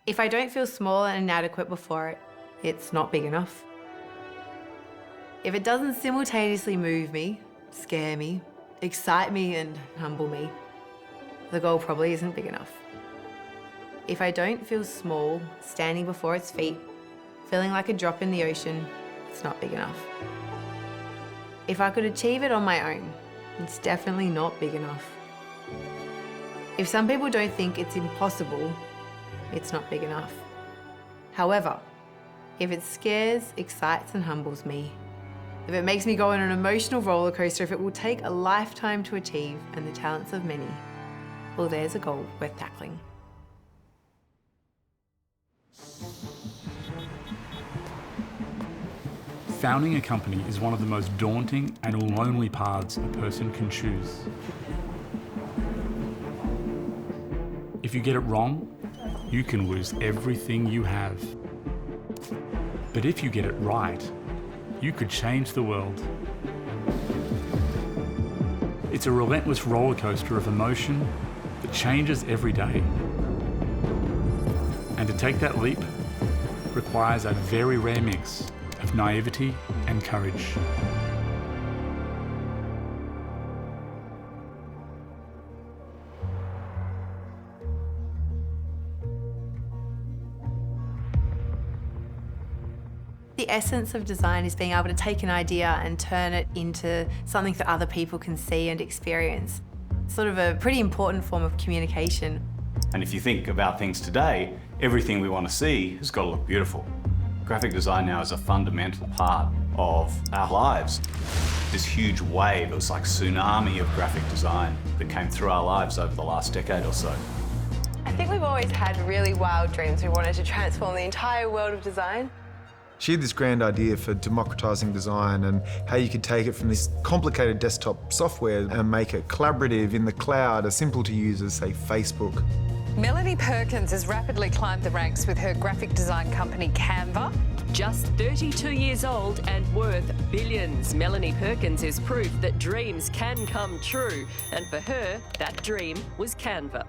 If I don't feel small and inadequate before it, it's not big enough. If it doesn't simultaneously move me, scare me, excite me and humble me, the goal probably isn't big enough. If I don't feel small, standing before its feet, feeling like a drop in the ocean, it's not big enough. If I could achieve it on my own, it's definitely not big enough. If some people don't think it's impossible, it's not big enough. However, if it scares, excites and humbles me, if it makes me go on an emotional roller coaster, if it will take a lifetime to achieve and the talents of many, well, there's a goal worth tackling. Founding a company is one of the most daunting and lonely paths a person can choose. If you get it wrong, you can lose everything you have. But if you get it right, you could change the world. It's a relentless roller coaster of emotion that changes every day. And to take that leap requires a very rare mix of naivety and courage. The essence of design is being able to take an idea and turn it into something that other people can see and experience. It's sort of a pretty important form of communication. And if you think about things today, everything we want to see has got to look beautiful. Graphic design now is a fundamental part of our lives. This huge wave, it was like tsunami of graphic design that came through our lives over the last decade or so. I think we've always had really wild dreams. We wanted to transform the entire world of design. She had this grand idea for democratising design and how you could take it from this complicated desktop software and make it collaborative in the cloud, as simple to use as, say, Facebook. Melanie Perkins has rapidly climbed the ranks with her graphic design company Canva. Just 32 years old and worth billions, Melanie Perkins is proof that dreams can come true. And for her, that dream was Canva.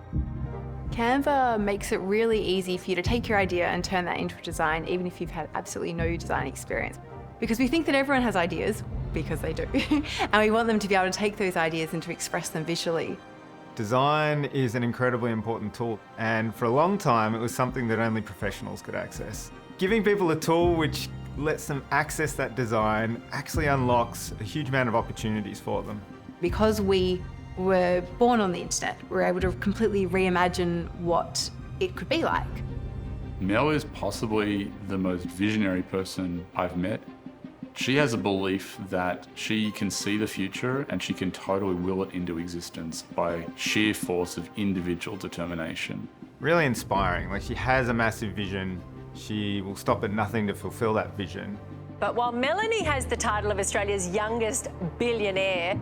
Canva makes it really easy for you to take your idea and turn that into a design, even if you've had absolutely no design experience. Because we think that everyone has ideas, because they do, and we want them to be able to take those ideas and to express them visually. Design is an incredibly important tool, and for a long time it was something that only professionals could access. Giving people a tool which lets them access that design actually unlocks a huge amount of opportunities for them. Because we were born on the internet, we're able to completely reimagine what it could be like. Mel is possibly the most visionary person I've met. She has a belief that she can see the future and she can totally will it into existence by sheer force of individual determination. Really inspiring. Like, she has a massive vision. She will stop at nothing to fulfill that vision. But while Melanie has the title of Australia's youngest billionaire,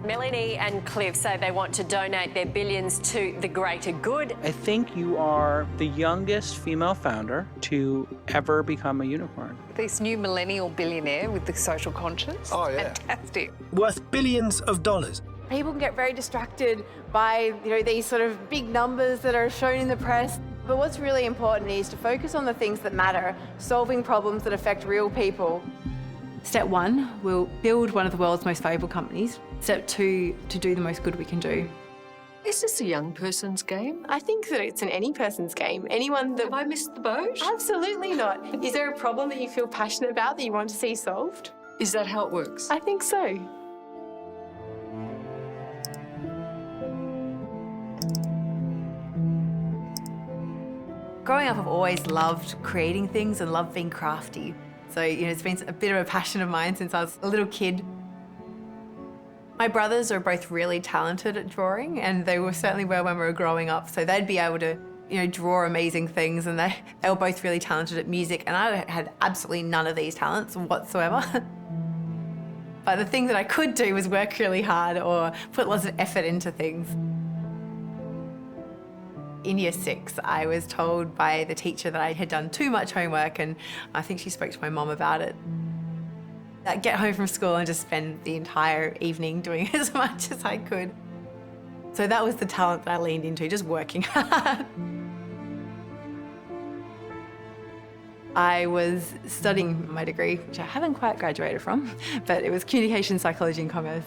Melanie and Cliff say they want to donate their billions to the greater good. I think you are the youngest female founder to ever become a unicorn. This new millennial billionaire with the social conscience. Oh, yeah. Fantastic. Worth billions of dollars. People can get very distracted by these sort of big numbers that are shown in the press. But what's really important is to focus on the things that matter, solving problems that affect real people. Step one, we'll build one of the world's most valuable companies. Step two, to do the most good we can do. Is this a young person's game? I think that it's an any person's game. Anyone that... Have I missed the boat? Absolutely not. Is there a problem that you feel passionate about that you want to see solved? Is that how it works? I think so. Growing up, I've always loved creating things and loved being crafty. So, it's been a bit of a passion of mine since I was a little kid. My brothers are both really talented at drawing, and they certainly were when we were growing up. So they'd be able to, draw amazing things, and they were both really talented at music, and I had absolutely none of these talents whatsoever. But the thing that I could do was work really hard or put lots of effort into things. In Year 6, I was told by the teacher that I had done too much homework, and I think she spoke to my mum about it. I'd get home from school and just spend the entire evening doing as much as I could. So that was the talent that I leaned into, just working hard. I was studying my degree, which I haven't quite graduated from, but it was communication psychology and commerce.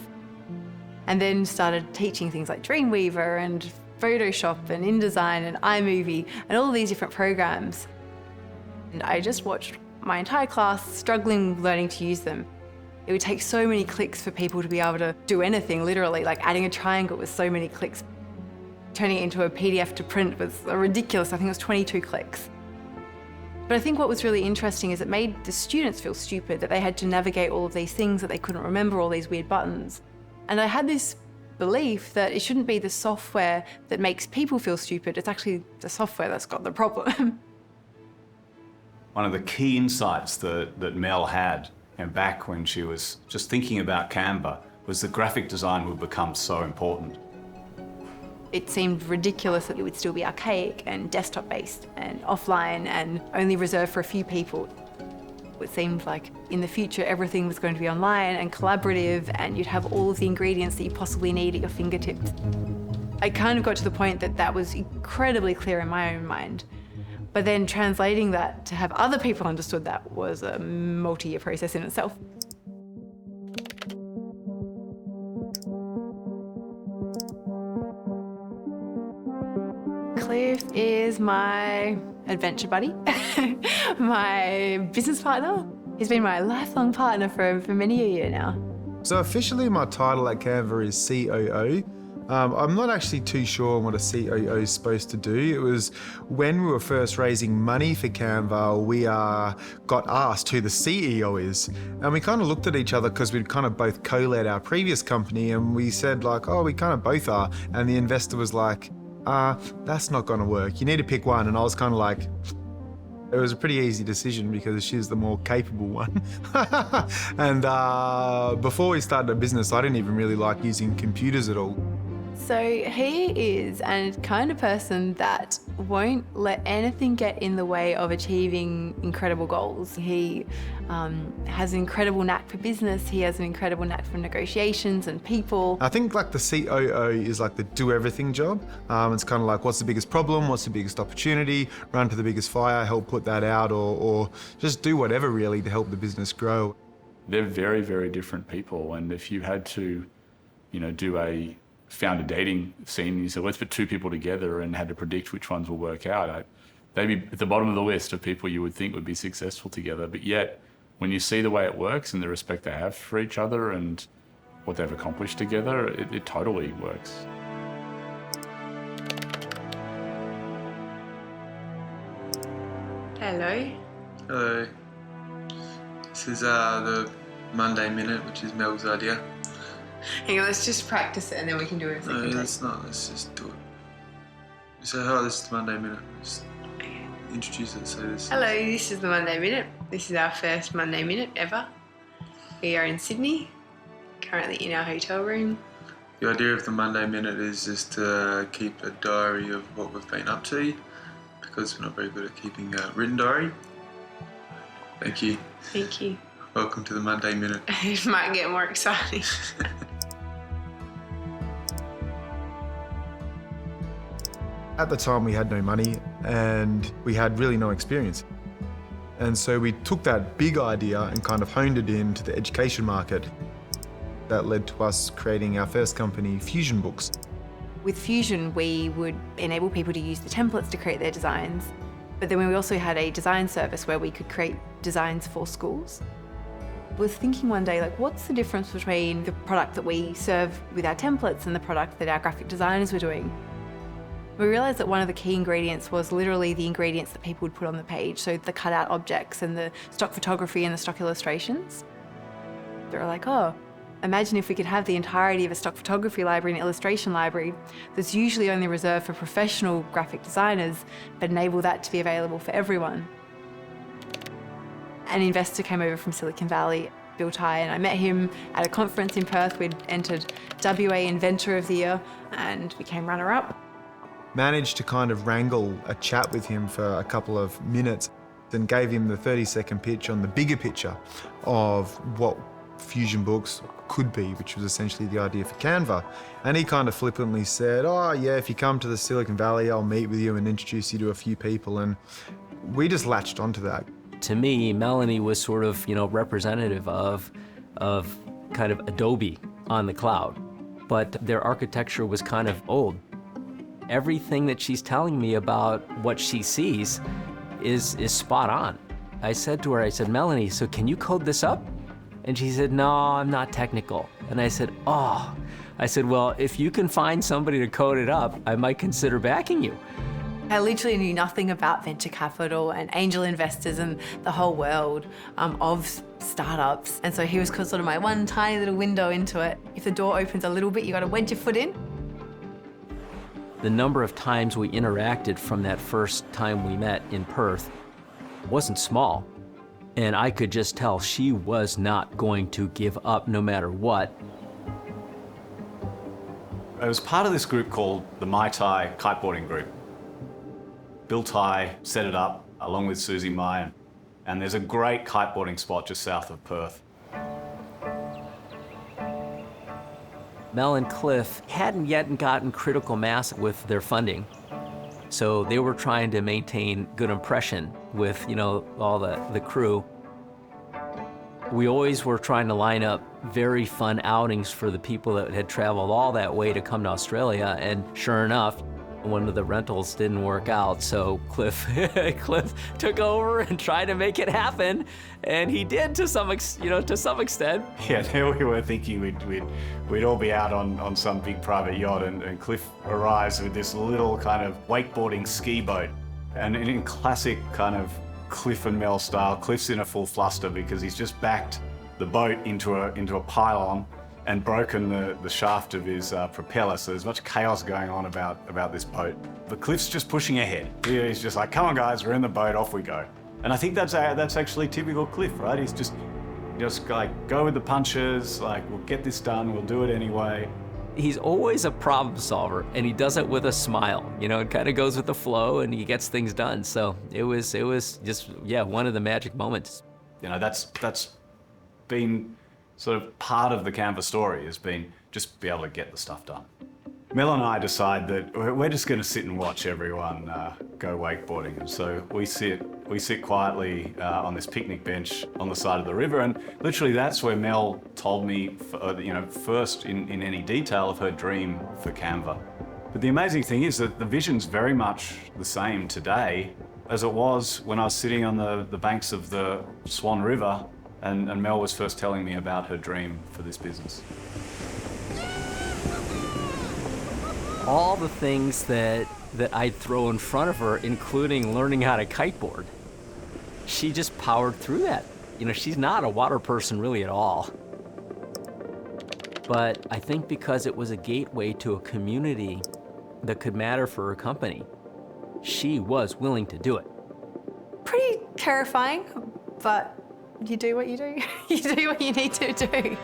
And then started teaching things like Dreamweaver and Photoshop and InDesign and iMovie and all these different programs. And I just watched my entire class struggling learning to use them. It would take so many clicks for people to be able to do anything, literally, like adding a triangle with so many clicks. Turning it into a PDF to print was ridiculous. I think it was 22 clicks. But I think what was really interesting is it made the students feel stupid, that they had to navigate all of these things, that they couldn't remember all these weird buttons. And I had this belief that it shouldn't be the software that makes people feel stupid, it's actually the software that's got the problem. One of the key insights that Mel had, and back when she was just thinking about Canva, was that graphic design would become so important. It seemed ridiculous that it would still be archaic and desktop-based and offline and only reserved for a few people. It seemed like in the future everything was going to be online and collaborative, and you'd have all of the ingredients that you possibly need at your fingertips. I kind of got to the point that that was incredibly clear in my own mind. But then translating that to have other people understood that was a multi-year process in itself. Cliff is my adventure buddy, my business partner. He's been my lifelong partner for many a year now. So officially my title at Canva is COO. I'm not actually too sure on what a COO is supposed to do. It was when we were first raising money for Canva, we got asked who the CEO is. And we kind of looked at each other because we'd kind of both co-led our previous company, and we said like, oh, we kind of both are. And the investor was like, that's not going to work. You need to pick one. And I was kind of like, it was a pretty easy decision because she's the more capable one. And before we started a business, I didn't even really like using computers at all. So he is a kind of person that won't let anything get in the way of achieving incredible goals. He has an incredible knack for business. He has an incredible knack for negotiations and people. I think like the COO is like the do everything job. It's kind of like, what's the biggest problem? What's the biggest opportunity? Run to the biggest fire, help put that out, or just do whatever really to help the business grow. They're very, very different people. And if you had to, do a founder dating scene, and you said, let's put two people together and had to predict which ones will work out, they'd be at the bottom of the list of people you would think would be successful together. But yet, when you see the way it works and the respect they have for each other and what they've accomplished together, it totally works. Hello. Hello. This is the Monday Minute, which is Mel's idea. Hang on, let's just practice it and then we can do it. No, let's not. Let's just do it. So, hello, this is the Monday Minute. Just introduce it. So this. Hello, this is the Monday Minute. This is our first Monday Minute ever. We are in Sydney, currently in our hotel room. The idea of the Monday Minute is just to keep a diary of what we've been up to, because we're not very good at keeping a written diary. Thank you. Thank you. Welcome to the Monday Minute. It might get more exciting. At the time we had no money and we had really no experience. And so we took that big idea and kind of honed it into the education market. That led to us creating our first company, Fusion Books. With Fusion, we would enable people to use the templates to create their designs. But then we also had a design service where we could create designs for schools. I was thinking one day, like, what's the difference between the product that we serve with our templates and the product that our graphic designers were doing? We realised that one of the key ingredients was literally the ingredients that people would put on the page, so the cutout objects and the stock photography and the stock illustrations. They were like, oh, imagine if we could have the entirety of a stock photography library and illustration library that's usually only reserved for professional graphic designers, but enable that to be available for everyone. An investor came over from Silicon Valley, Bill Tai, and I met him at a conference in Perth. We'd entered WA Inventor of the Year and became runner-up. Managed to kind of wrangle a chat with him for a couple of minutes and gave him the 30-second pitch on the bigger picture of what Fusion Books could be, which was essentially the idea for Canva. And he kind of flippantly said, oh yeah, if you come to the Silicon Valley, I'll meet with you and introduce you to a few people. And we just latched onto that. To me, Melanie was sort of, representative of kind of Adobe on the cloud, but their architecture was kind of old. Everything that she's telling me about what she sees is spot on. I said to her, Melanie, so can you code this up? And she said, no, I'm not technical. And I said, oh. I said, well, if you can find somebody to code it up, I might consider backing you. I literally knew nothing about venture capital and angel investors and the whole world of startups. And so he was sort of my one tiny little window into it. If the door opens a little bit, you got to wedge your foot in. The number of times we interacted from that first time we met in Perth wasn't small. And I could just tell she was not going to give up no matter what. I was part of this group called the Mai Tai Kiteboarding Group. Bill Tai set it up along with Susie Mai, and there's a great kiteboarding spot just south of Perth. Mel and Cliff hadn't yet gotten critical mass with their funding. So they were trying to maintain good impression with, all the crew. We always were trying to line up very fun outings for the people that had traveled all that way to come to Australia. And sure enough, one of the rentals didn't work out. So Cliff took over and tried to make it happen. And he did to some extent. Yeah, there we were thinking we'd all be out on some big private yacht, and Cliff arrives with this little kind of wakeboarding ski boat. And in classic kind of Cliff and Mel style, Cliff's in a full fluster because he's just backed the boat into a pylon and broken the shaft of his propeller. So there's much chaos going on about this boat. But Cliff's just pushing ahead. He's just like, come on guys, we're in the boat, off we go. And I think that's actually typical Cliff, right? He's just like, go with the punches, like, we'll get this done, we'll do it anyway. He's always a problem solver, and he does it with a smile. It kind of goes with the flow, and he gets things done. So it was just, one of the magic moments. That's been sort of part of the Canva story, has been just be able to get the stuff done. Mel and I decide that we're just going to sit and watch everyone go wakeboarding, and so we sit quietly on this picnic bench on the side of the river, and literally that's where Mel told me, first in any detail of her dream for Canva. But the amazing thing is that the vision's very much the same today as it was when I was sitting on the banks of the Swan River, and Mel was first telling me about her dream for this business. All the things that I'd throw in front of her, including learning how to kiteboard, she just powered through that. She's not a water person really at all. But I think because it was a gateway to a community that could matter for her company, she was willing to do it. Pretty terrifying, but you do what you do. You do what you need to do.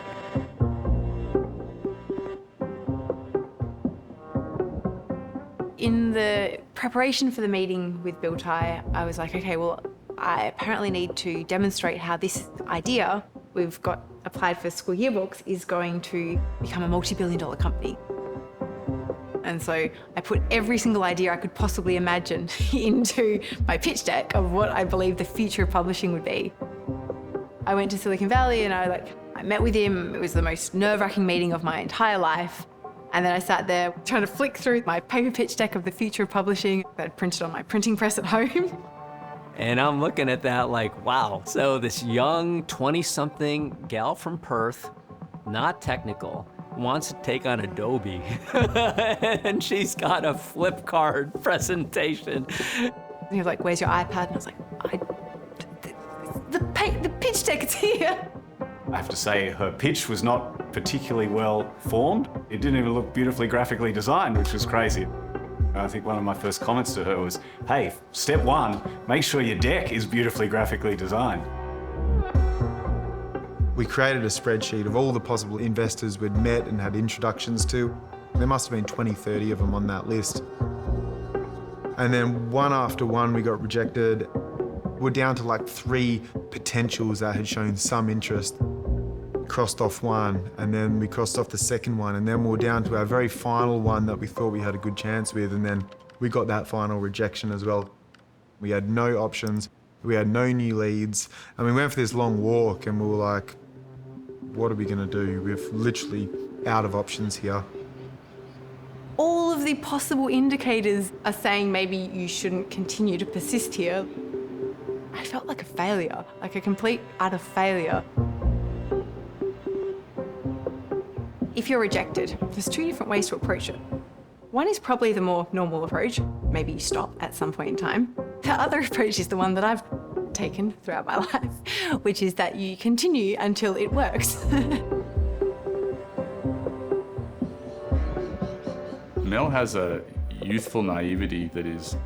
In the preparation for the meeting with Bill Tai, I was like, okay, well, I apparently need to demonstrate how this idea we've got applied for school yearbooks is going to become a multi-billion-dollar company. And so I put every single idea I could possibly imagine into my pitch deck of what I believe the future of publishing would be. I went to Silicon Valley and I met with him. It was the most nerve-wracking meeting of my entire life. And then I sat there trying to flick through my paper pitch deck of the future of publishing that I'd printed on my printing press at home. And I'm looking at that like, wow. So this young 20-something gal from Perth, not technical, wants to take on Adobe. And she's got a flip card presentation. And he was like, where's your iPad? And I was like, the pitch deck, it's here. I have to say, her pitch was not particularly well formed. It didn't even look beautifully graphically designed, which was crazy. I think one of my first comments to her was, hey, step one, make sure your deck is beautifully graphically designed. We created a spreadsheet of all the possible investors we'd met and had introductions to. There must have been 20, 30 of them on that list. And then one after one, we got rejected. We're down to like 3 potentials that had shown some interest. Crossed off one, and then we crossed off the second one, and then we were down to our very final one that we thought we had a good chance with, and then we got that final rejection as well. We had no options. We had no new leads. And we went for this long walk and we were like, what are we going to do? We're literally out of options here. All of the possible indicators are saying maybe you shouldn't continue to persist here. I felt like a failure, like a complete utter failure. If you're rejected, there's two different ways to approach it. One is probably the more normal approach. Maybe you stop at some point in time. The other approach is the one that I've taken throughout my life, which is that you continue until it works. Mel has a youthful naivety that is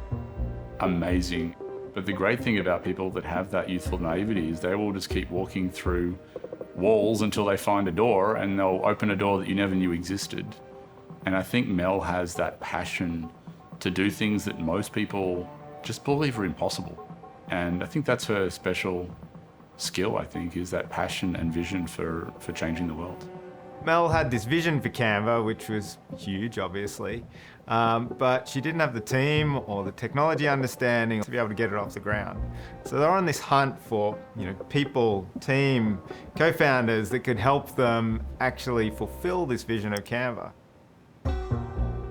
amazing. But the great thing about people that have that youthful naivety is they will just keep walking through walls until they find a door, and they'll open a door that you never knew existed. And I think Mel has that passion to do things that most people just believe are impossible. And I think that's her special skill, I think, is that passion and vision for changing the world. Mel had this vision for Canva, which was huge, obviously, but she didn't have the team or the technology understanding to be able to get it off the ground. So they're on this hunt for, people, team, co-founders that could help them actually fulfill this vision of Canva.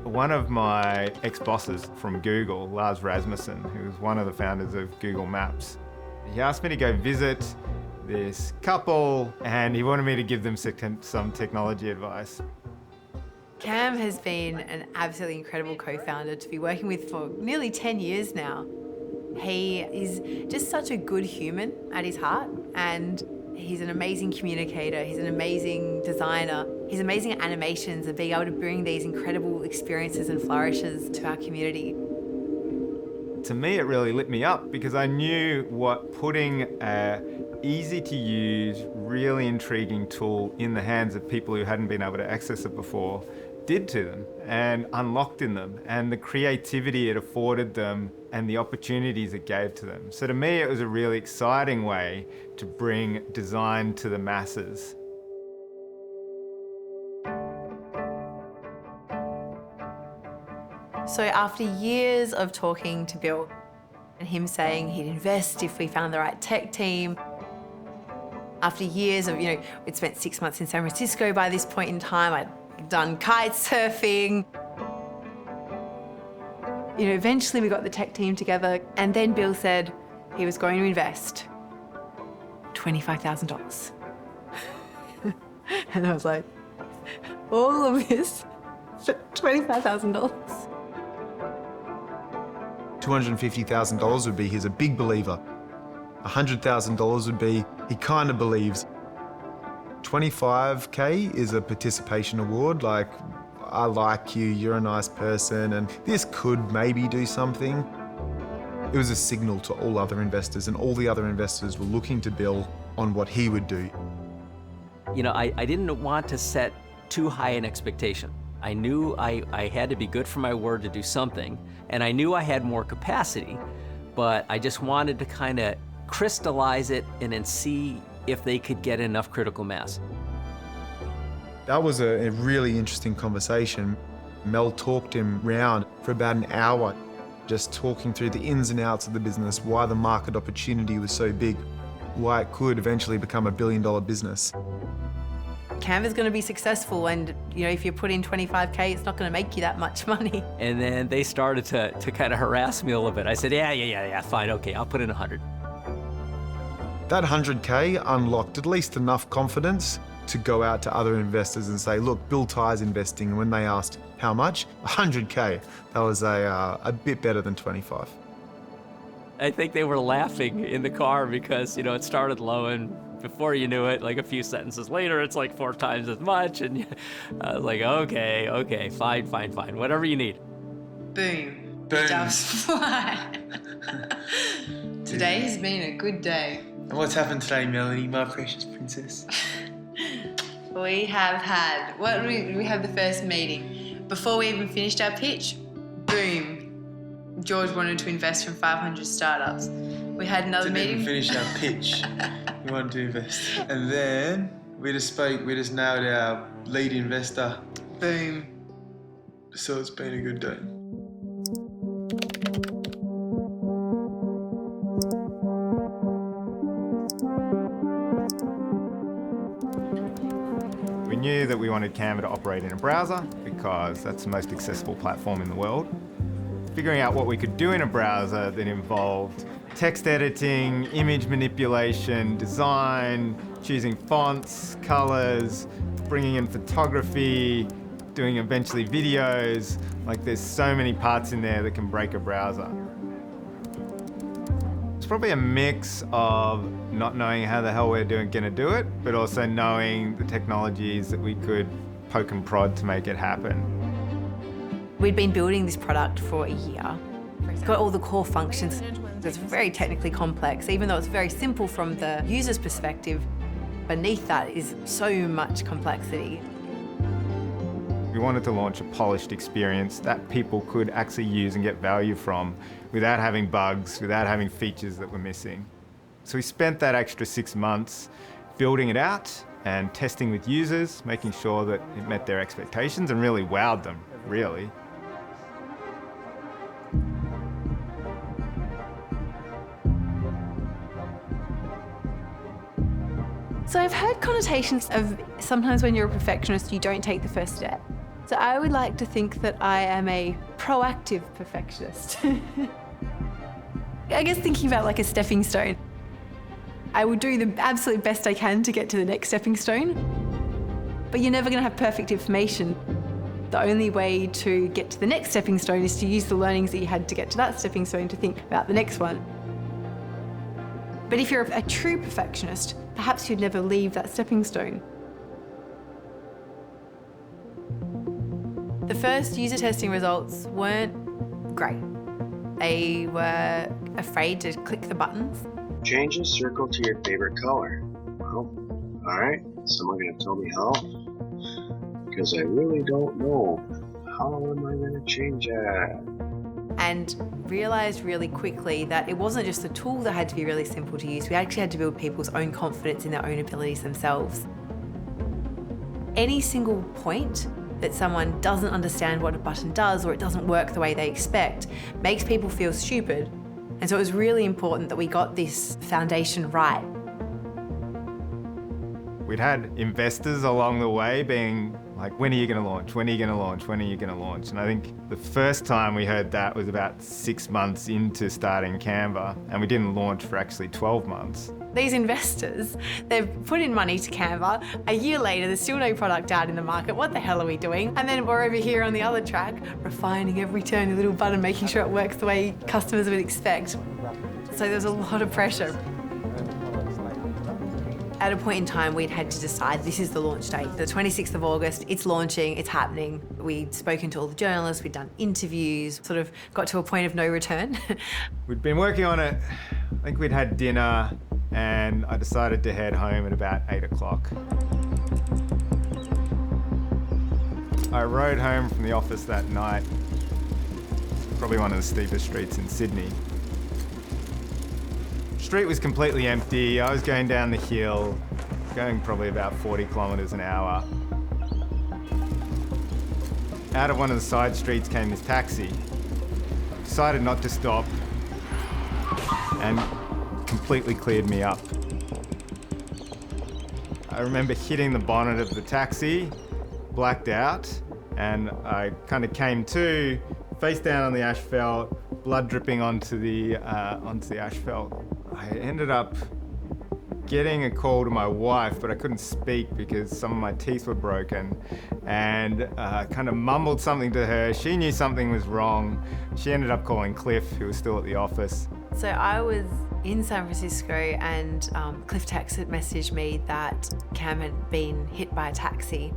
One of my ex-bosses from Google, Lars Rasmussen, who was one of the founders of Google Maps, he asked me to go visit this couple, and he wanted me to give them some technology advice. Cam has been an absolutely incredible co-founder to be working with for nearly 10 years now. He is just such a good human at his heart, and he's an amazing communicator, he's an amazing designer, he's amazing at animations and being able to bring these incredible experiences and flourishes to our community. To me, it really lit me up because I knew what putting a easy to use, really intriguing tool in the hands of people who hadn't been able to access it before did to them and unlocked in them, and the creativity it afforded them and the opportunities it gave to them. So to me, it was a really exciting way to bring design to the masses. So after years of talking to Bill and him saying he'd invest if we found the right tech team, after years of, we'd spent 6 months in San Francisco by this point in time, I'd done kite surfing. Eventually we got the tech team together, and then Bill said he was going to invest $25,000. And I was like, all of this for $25,000? $250,000 would be he's a big believer. $100,000 would be he kind of believes. $25K is a participation award, like I like you, you're a nice person, and this could maybe do something. It was a signal to all other investors, and all the other investors were looking to Bill on what he would do. I didn't want to set too high an expectation. I knew I had to be good for my word to do something, and I knew I had more capacity, but I just wanted to kind of crystallize it and then see if they could get enough critical mass. That was a really interesting conversation. Mel talked him round for about an hour, just talking through the ins and outs of the business, why the market opportunity was so big, why it could eventually become a billion-dollar business. Canva's going to be successful, and if you put in $25K, it's not going to make you that much money. And then they started to kind of harass me a little bit. I said, yeah, fine, okay, I'll put in 100. That 100K unlocked at least enough confidence to go out to other investors and say, look, Bill Tye's investing. And when they asked how much, 100K. That was a bit better than 25. I think they were laughing in the car because, it started low, and before you knew it, like a few sentences later, it's like 4 times as much. And I was like, okay, fine, whatever you need. Boom. Boom. Doves fly. Today has been a good day. And what's happened today, Melanie, my precious princess? We have had, we had the first meeting. Before we even finished our pitch, boom. George wanted to invest from 500 startups. We had another meeting. Didn't even finish our pitch. We wanted to invest. And then we just nailed our lead investor. Boom. So it's been a good day. knew that we wanted Canva to operate in a browser because that's the most accessible platform in the world. Figuring out what we could do in a browser that involved text editing, image manipulation, design, choosing fonts, colors, bringing in photography, doing eventually videos. Like, there's so many parts in there that can break a browser. It's probably a mix of not knowing how the hell we're gonna do it, but also knowing the technologies that we could poke and prod to make it happen. We'd been building this product for a year. It's got all the core functions. It's very technically complex, even though it's very simple from the user's perspective. Beneath that is so much complexity. We wanted to launch a polished experience that people could actually use and get value from without having bugs, without having features that were missing. So we spent that extra 6 months building it out and testing with users, making sure that it met their expectations and really wowed them, really. So I've heard connotations of sometimes when you're a perfectionist, you don't take the first step. So I would like to think that I am a proactive perfectionist. I guess thinking about like a stepping stone. I will do the absolute best I can to get to the next stepping stone, but you're never going to have perfect information. The only way to get to the next stepping stone is to use the learnings that you had to get to that stepping stone to think about the next one. But if you're a true perfectionist, perhaps you'd never leave that stepping stone. The first user testing results weren't great. They were afraid to click the buttons. Change a circle to your favorite color. Well, alright, someone gonna tell me how? Because I really don't know. How am I gonna change that? And realised really quickly that it wasn't just a tool that had to be really simple to use. We actually had to build people's own confidence in their own abilities themselves. Any single point that someone doesn't understand what a button does or it doesn't work the way they expect makes people feel stupid. And so it was really important that we got this foundation right. We'd had investors along the way being like, when are you going to launch? When are you going to launch? When are you going to launch? And I think the first time we heard that was about 6 months into starting Canva, and we didn't launch for actually 12 months. These investors, they've put in money to Canva. A year later, there's still no product out in the market. What the hell are we doing? And then we're over here on the other track, refining every turn, a little button, making sure it works the way customers would expect. So there's a lot of pressure. At a point in time, we'd had to decide this is the launch date. The 26th of August, it's launching, it's happening. We'd spoken to all the journalists, we'd done interviews, sort of got to a point of no return. We'd been working on it. I think we'd had dinner, and I decided to head home at about 8 o'clock. I rode home from the office that night, probably one of the steepest streets in Sydney. The street was completely empty. I was going down the hill, going probably about 40 kilometres an hour. Out of one of the side streets came this taxi. Decided not to stop and completely cleared me up. I remember hitting the bonnet of the taxi, blacked out, and I kind of came to, face down on the asphalt, blood dripping onto the asphalt. I ended up getting a call to my wife, but I couldn't speak because some of my teeth were broken, and kind of mumbled something to her. She knew something was wrong. She ended up calling Cliff, who was still at the office. So I was in San Francisco, and Cliff Tex had messaged me that Cam had been hit by a taxi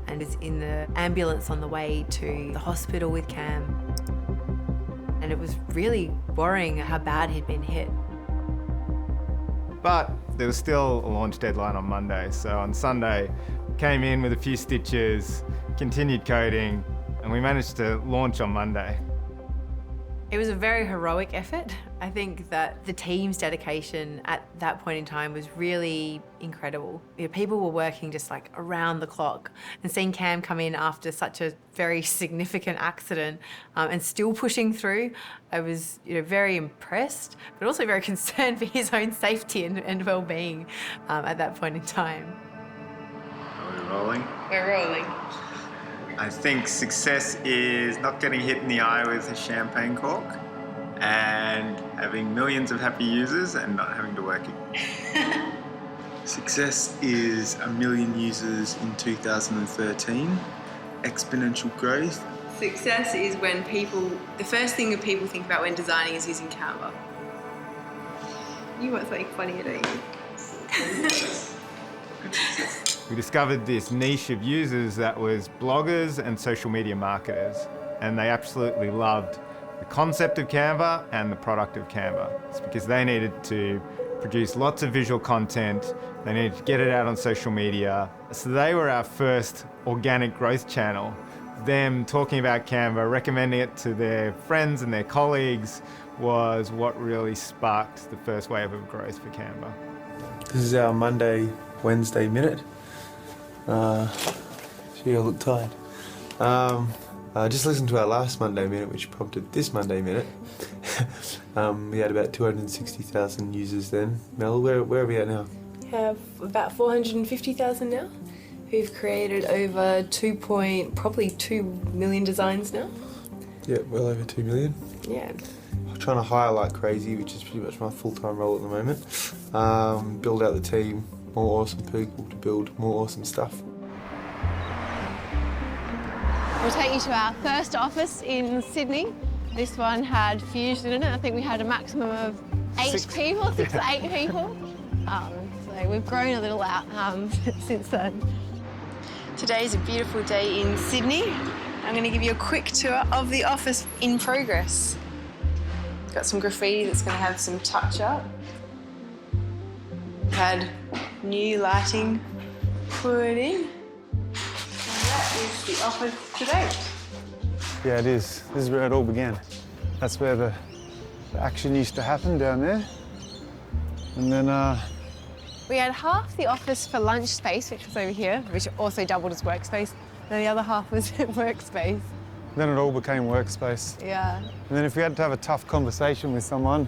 and was in the ambulance on the way to the hospital with Cam. And it was really worrying how bad he'd been hit. But there was still a launch deadline on Monday, so on Sunday, came in with a few stitches, continued coding, and we managed to launch on Monday. It was a very heroic effort. I think that the team's dedication at that point in time was really incredible. You know, people were working just like around the clock, and seeing Cam come in after such a very significant accident and still pushing through, I was very impressed, but also very concerned for his own safety and well-being at that point in time. We rolling? We're rolling. I think success is not getting hit in the eye with a champagne cork and having millions of happy users and not having to work it. Success is 1 million users in 2013, exponential growth. Success is when the first thing that people think about when designing is using Canva. You want something funnier, don't you? We discovered this niche of users that was bloggers and social media marketers, and they absolutely loved the concept of Canva and the product of Canva. It's because they needed to produce lots of visual content, they needed to get it out on social media. So they were our first organic growth channel. Them talking about Canva, recommending it to their friends and their colleagues was what really sparked the first wave of growth for Canva. This is our Monday, Wednesday minute. Gee, I look tired. Just listen to our last Monday minute, which prompted this Monday minute. We had about 260,000 users then. Mel, where are we at now? We have about 450,000 now. We've created over 2 million designs now. Yeah, well over 2 million. Yeah. I'm trying to hire like crazy, which is pretty much my full-time role at the moment. Build out the team, more awesome people to build more awesome stuff. We'll take you to our first office in Sydney. This one had Fusion in it. I think we had a maximum of 6 people, 6 to 8 people. So we've grown a little out since then. Today's a beautiful day in Sydney. I'm going to give you a quick tour of the office in progress. Got some graffiti that's going to have some touch-up. Had new lighting put in. And that is the office today. Yeah, it is. This is where it all began. That's where the action used to happen down there. And then we had half the office for lunch space, which was over here, which also doubled as workspace. Then the other half was workspace. Then it all became workspace. Yeah. And then if we had to have a tough conversation with someone,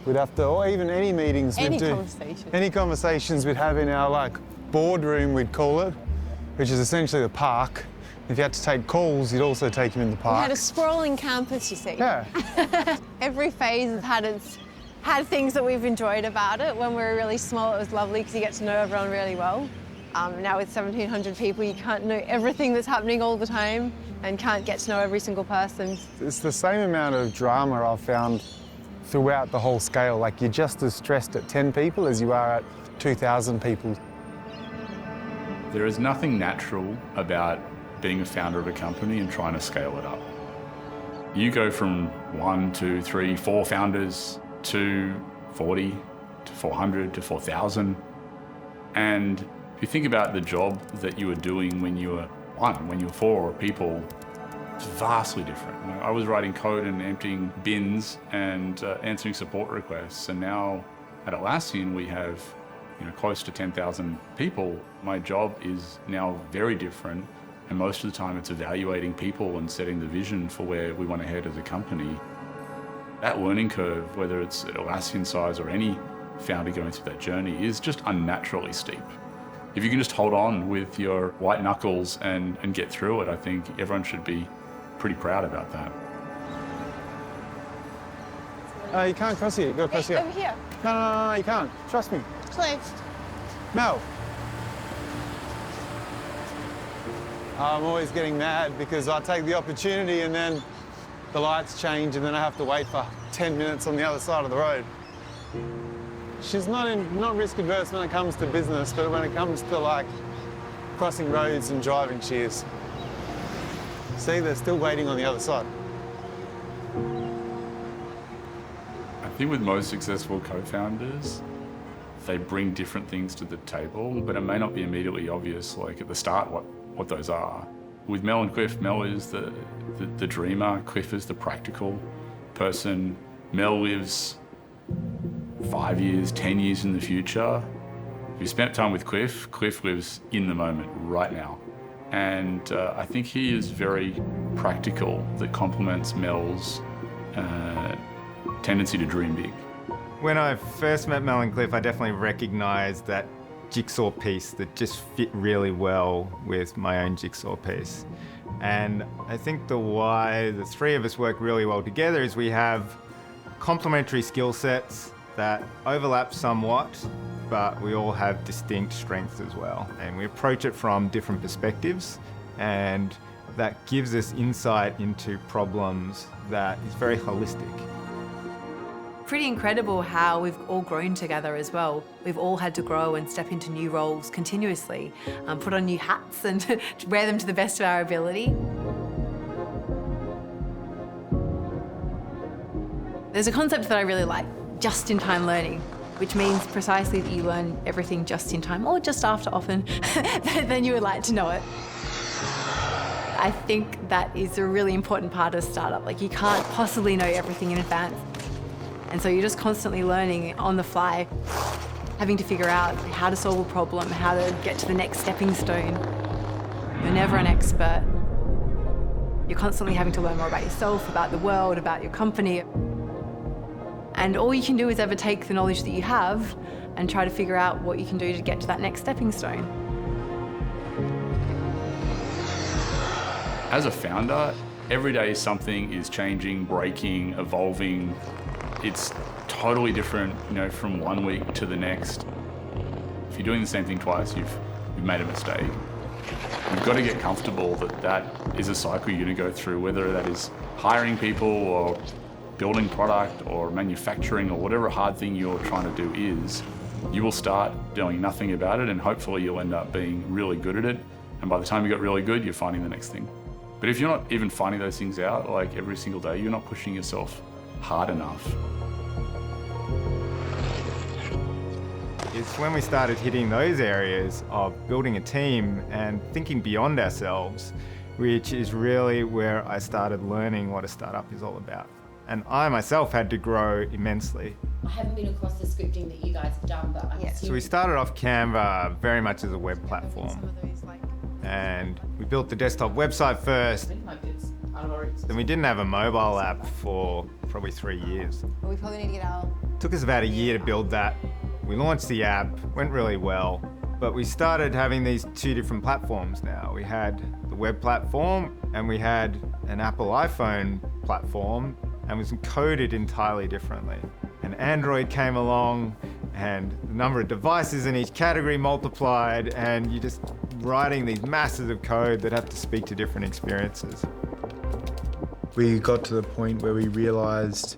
we'd have to, or even any meetings we'd do. Any conversations we'd have in our boardroom, we'd call it, which is essentially the park. If you had to take calls, you'd also take them in the park. We had a sprawling campus, you see. Yeah. Every phase has had things that we've enjoyed about it. When we were really small, it was lovely because you get to know everyone really well. Now with 1,700 people, you can't know everything that's happening all the time and can't get to know every single person. It's the same amount of drama I've found throughout the whole scale. Like, you're just as stressed at 10 people as you are at 2,000 people. There is nothing natural about being a founder of a company and trying to scale it up. You go from 1, 2, 3, 4 founders to 40, to 400, to 4,000. And if you think about the job that you were doing when you were 1, when you were 4 people, it's vastly different. I was writing code and emptying bins and answering support requests. And now at Atlassian, we have close to 10,000 people. My job is now very different. And most of the time it's evaluating people and setting the vision for where we want to head as a company. That learning curve, whether it's at Atlassian size or any founder going through that journey, is just unnaturally steep. If you can just hold on with your white knuckles and get through it, I think everyone should be pretty proud about that. You can't cross here. You've got to cross here. Over here. No, you can't. Trust me. Please. Mel. I'm always getting mad because I take the opportunity and then the lights change and then I have to wait for 10 minutes on the other side of the road. She's not risk adverse when it comes to business, but when it comes to crossing roads and driving, she is. See, they're still waiting on the other side. I think with most successful co-founders, they bring different things to the table, but it may not be immediately obvious, at the start, what those are. With Mel and Cliff, Mel is the dreamer, Cliff is the practical person. Mel lives 5 years, 10 years in the future. If you spent time with Cliff, Cliff lives in the moment right now. And I think he is very practical, that complements Mel's tendency to dream big. When I first met Mel and Cliff, I definitely recognised that jigsaw piece that just fit really well with my own jigsaw piece. And I think the why the three of us work really well together is we have complementary skill sets that overlap somewhat, but we all have distinct strengths as well. And we approach it from different perspectives, and that gives us insight into problems that is very holistic. Pretty incredible how we've all grown together as well. We've all had to grow and step into new roles continuously, put on new hats and wear them to the best of our ability. There's a concept that I really like, just-in-time learning, which means precisely that you learn everything just in time, or just after often, than you would like to know it. I think that is a really important part of a startup. Like, you can't possibly know everything in advance. And so you're just constantly learning on the fly, having to figure out how to solve a problem, how to get to the next stepping stone. You're never an expert. You're constantly having to learn more about yourself, about the world, about your company. And all you can do is ever take the knowledge that you have and try to figure out what you can do to get to that next stepping stone. As a founder, every day something is changing, breaking, evolving. It's totally different, from one week to the next. If you're doing the same thing twice, you've made a mistake. You've got to get comfortable that that is a cycle you're going to go through, whether that is hiring people or building product or manufacturing or whatever hard thing you're trying to do is. You will start doing nothing about it, and hopefully you'll end up being really good at it. And by the time you get really good, you're finding the next thing. But if you're not even finding those things out, like every single day, you're not pushing yourself hard enough. It's when we started hitting those areas of building a team and thinking beyond ourselves, which is really where I started learning what a startup is all about. And I myself had to grow immensely. I haven't been across the scripting that you guys have done, but I'm So we started off Canva very much as a web platform. And we built the desktop website first. Then we didn't have a mobile app for probably 3 years. We probably need to get our... Took us about a year to build that. We launched the app, went really well, but we started having these two different platforms now. We had the web platform and we had an Apple iPhone platform, and was coded entirely differently. And Android came along, and the number of devices in each category multiplied, and you're just writing these masses of code that have to speak to different experiences. We got to the point where we realized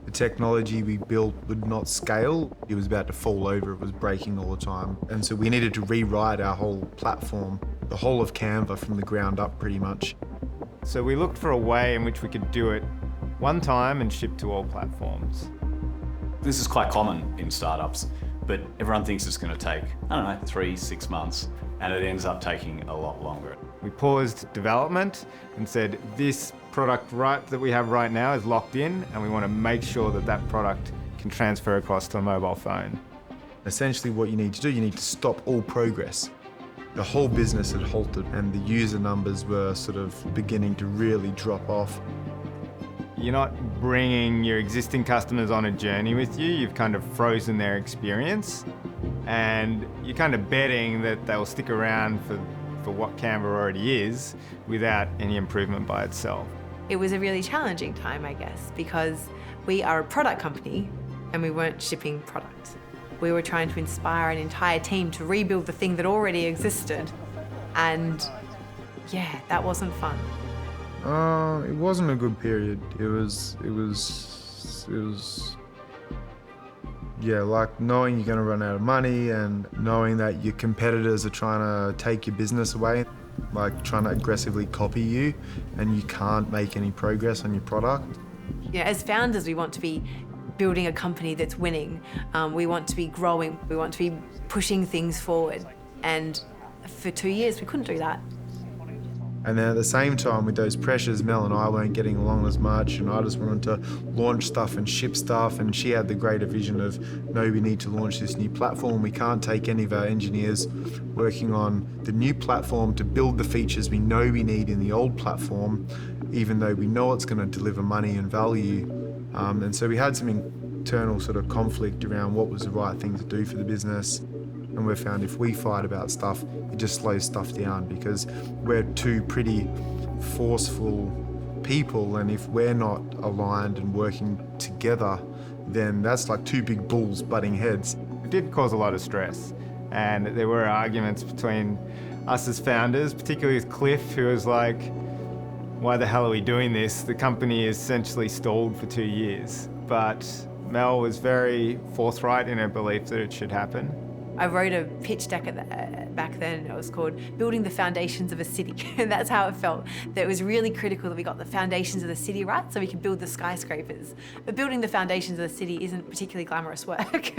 the technology we built would not scale. It was about to fall over, it was breaking all the time. And so we needed to rewrite our whole platform, the whole of Canva from the ground up pretty much. So we looked for a way in which we could do it one time and ship to all platforms. This is quite common in startups, but everyone thinks it's going to take, 3-6 months, and it ends up taking a lot longer. We paused development and said, this product that we have right now is locked in, and we want to make sure that that product can transfer across to a mobile phone. Essentially what you need to do, you need to stop all progress. The whole business had halted and the user numbers were sort of beginning to really drop off. You're not bringing your existing customers on a journey with you, you've kind of frozen their experience, and you're kind of betting that they'll stick around for what Canva already is without any improvement by itself. It was a really challenging time, I guess, because we are a product company and we weren't shipping product. We were trying to inspire an entire team to rebuild the thing that already existed, and yeah, that wasn't fun. It wasn't a good period. It was, yeah, like knowing you're gonna run out of money and knowing that your competitors are trying to take your business away, like trying to aggressively copy you, and you can't make any progress on your product. Yeah, as founders, we want to be building a company that's winning. We want to be growing. We want to be pushing things forward. And for 2 years, we couldn't do that. And then at the same time, with those pressures, Mel and I weren't getting along as much, and I just wanted to launch stuff and ship stuff, and she had the greater vision of, no, we need to launch this new platform. We can't take any of our engineers working on the new platform to build the features we know we need in the old platform, even though we know it's going to deliver money and value. And so we had some internal sort of conflict around what was the right thing to do for the business. And And we've found if we fight about stuff, it just slows stuff down because we're two pretty forceful people, and if we're not aligned and working together, then that's like two big bulls butting heads. It did cause a lot of stress, and there were arguments between us as founders, particularly with Cliff, who was like, why the hell are we doing this? The company is essentially stalled for 2 years. But Mel was very forthright in her belief that it should happen. I wrote a pitch deck back then. It was called Building the Foundations of a City. And that's how it felt. That it was really critical that we got the foundations of the city right so we could build the skyscrapers. But building the foundations of the city isn't particularly glamorous work.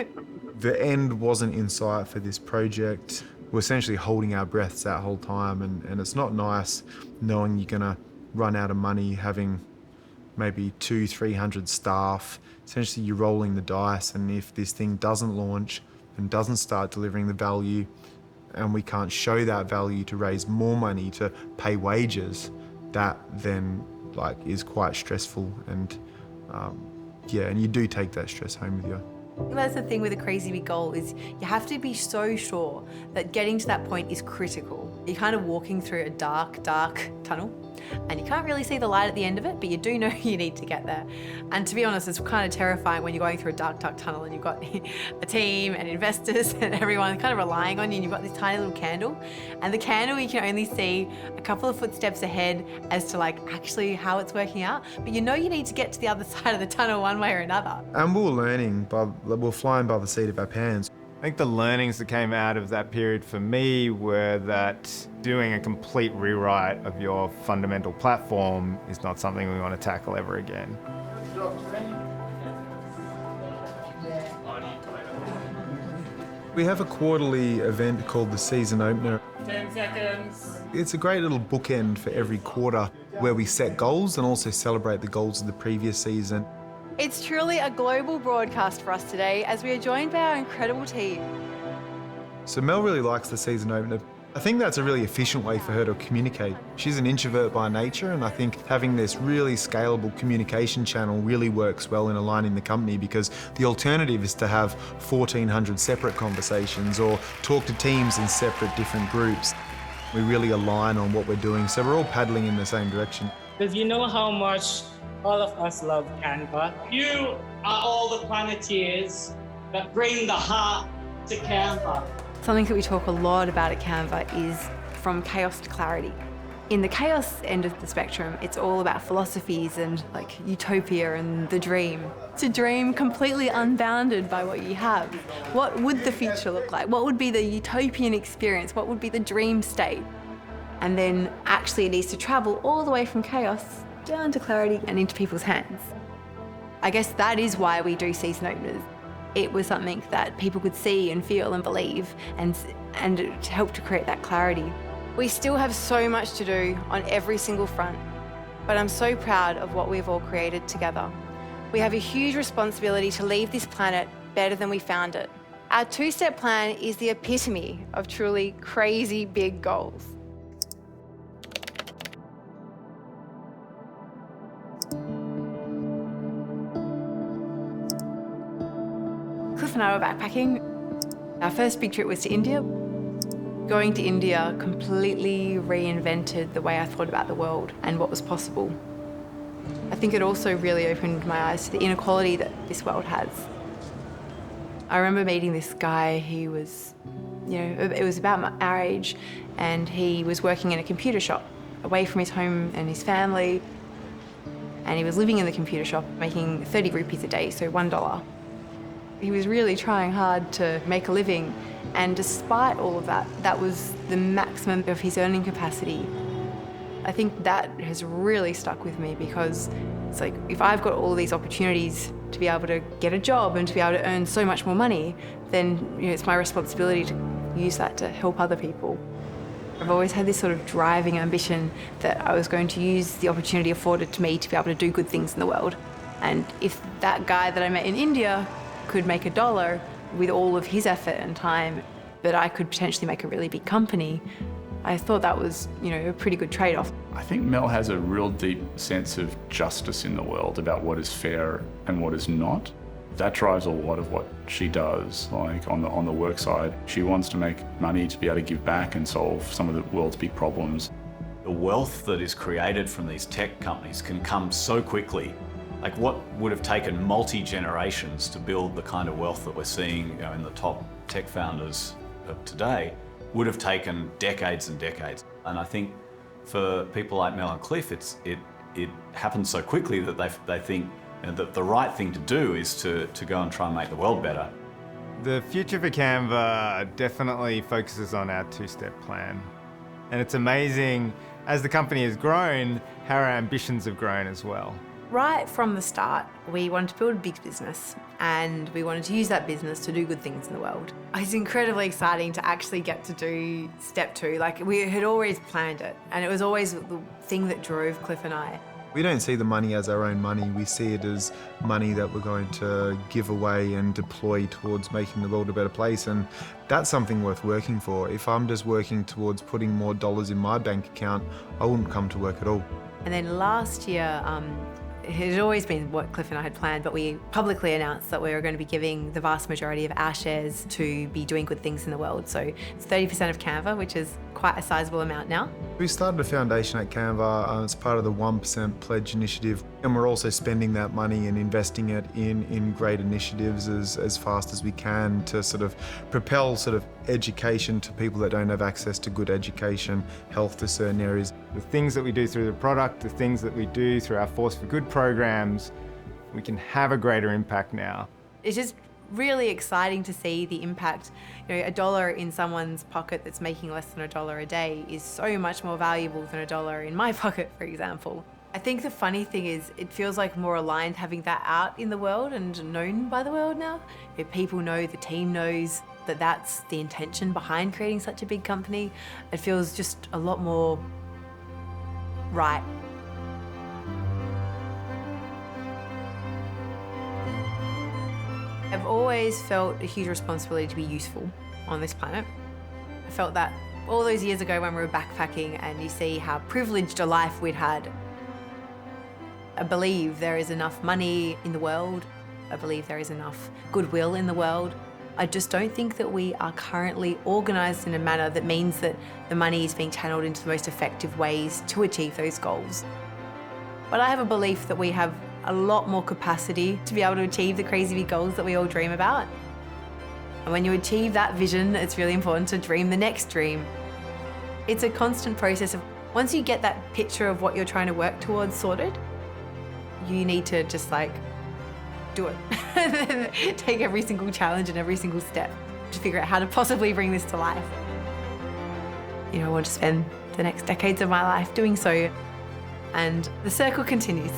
The end wasn't in sight for this project. We're essentially holding our breaths that whole time, and it's not nice knowing you're gonna run out of money, having maybe 200-300 staff. Essentially you're rolling the dice, and if this thing doesn't launch and doesn't start delivering the value, and we can't show that value to raise more money to pay wages, that then like is quite stressful, and yeah, and you do take that stress home with you. That's the thing with a crazy big goal is you have to be so sure that getting to that point is critical. You're kind of walking through a dark, dark tunnel, and you can't really see the light at the end of it, but you do know you need to get there. And to be honest, it's kind of terrifying when you're going through a dark, dark tunnel and you've got a team and investors and everyone kind of relying on you, and you've got this tiny little candle. And the candle, you can only see a couple of footsteps ahead as to like actually how it's working out. But you know you need to get to the other side of the tunnel one way or another. And we're learning, we're flying by the seat of our pants. I think the learnings that came out of that period for me were that doing a complete rewrite of your fundamental platform is not something we want to tackle ever again. We have a quarterly event called the Season Opener. 10 seconds. It's a great little bookend for every quarter where we set goals and also celebrate the goals of the previous season. It's truly a global broadcast for us today as we are joined by our incredible team. So Mel really likes the Season Opener. I think that's a really efficient way for her to communicate. She's an introvert by nature, and I think having this really scalable communication channel really works well in aligning the company, because the alternative is to have 1,400 separate conversations or talk to teams in separate different groups. We really align on what we're doing, so we're all paddling in the same direction. Because you know how much all of us love Canva. You are all the Planeteers that bring the heart to Canva. Something that we talk a lot about at Canva is from chaos to clarity. In the chaos end of the spectrum, it's all about philosophies and like utopia and the dream. To dream completely unbounded by what you have. What would the future look like? What would be the utopian experience? What would be the dream state? And then actually it needs to travel all the way from chaos down to clarity and into people's hands. I guess that is why we do season openers. It was something that people could see and feel and believe, and it helped to create that clarity. We still have so much to do on every single front, but I'm so proud of what we've all created together. We have a huge responsibility to leave this planet better than we found it. Our two-step plan is the epitome of truly crazy big goals. Cliff and I were backpacking. Our first big trip was to India. Going to India completely reinvented the way I thought about the world and what was possible. I think it also really opened my eyes to the inequality that this world has. I remember meeting this guy. He was, it was about our age, and he was working in a computer shop away from his home and his family. And he was living in the computer shop making 30 rupees a day, so $1. He was really trying hard to make a living, and despite all of that, that was the maximum of his earning capacity. I think that has really stuck with me, because it's like, if I've got all of these opportunities to be able to get a job and to be able to earn so much more money, then it's my responsibility to use that to help other people. I've always had this sort of driving ambition that I was going to use the opportunity afforded to me to be able to do good things in the world. And if that guy that I met in India could make $1 with all of his effort and time, but I could potentially make a really big company, I thought that was, a pretty good trade-off. I think Mel has a real deep sense of justice in the world about what is fair and what is not. That drives a lot of what she does, like on the work side. She wants to make money to be able to give back and solve some of the world's big problems. The wealth that is created from these tech companies can come so quickly. Like what would have taken multi-generations to build the kind of wealth that we're seeing, in the top tech founders of today would have taken decades and decades. And I think for people like Mel and Cliff, it happens so quickly that they think that the right thing to do is to go and try and make the world better. The future for Canva definitely focuses on our two-step plan. And it's amazing, as the company has grown, how our ambitions have grown as well. Right from the start, we wanted to build a big business and we wanted to use that business to do good things in the world. It's incredibly exciting to actually get to do step 2. Like, we had always planned it, and it was always the thing that drove Cliff and I. We don't see the money as our own money. We see it as money that we're going to give away and deploy towards making the world a better place. And that's something worth working for. If I'm just working towards putting more dollars in my bank account, I wouldn't come to work at all. And then last year, it had always been what Cliff and I had planned, but we publicly announced that we were going to be giving the vast majority of our shares to be doing good things in the world. So it's 30% of Canva, which is quite a sizable amount now. We started a foundation at Canva as part of the 1% Pledge initiative, and we're also spending that money and investing it in great initiatives as fast as we can to sort of propel sort of education to people that don't have access to good education, health to certain areas. The things that we do through the product, the things that we do through our Force for Good programs, we can have a greater impact now. It's just really exciting to see the impact. $1 in someone's pocket that's making less than $1 a day is so much more valuable than $1 in my pocket, for example. I think the funny thing is it feels like more aligned having that out in the world and known by the world now. People know, the team knows that that's the intention behind creating such a big company. It feels just a lot more right. I've always felt a huge responsibility to be useful on this planet. I felt that all those years ago when we were backpacking and you see how privileged a life we'd had. I believe there is enough money in the world. I believe there is enough goodwill in the world. I just don't think that we are currently organised in a manner that means that the money is being channeled into the most effective ways to achieve those goals. But I have a belief that we have a lot more capacity to be able to achieve the crazy big goals that we all dream about. And when you achieve that vision, it's really important to dream the next dream. It's a constant process of, once you get that picture of what you're trying to work towards sorted, you need to just do it. Take every single challenge and every single step to figure out how to possibly bring this to life. I want to spend the next decades of my life doing so, and the circle continues.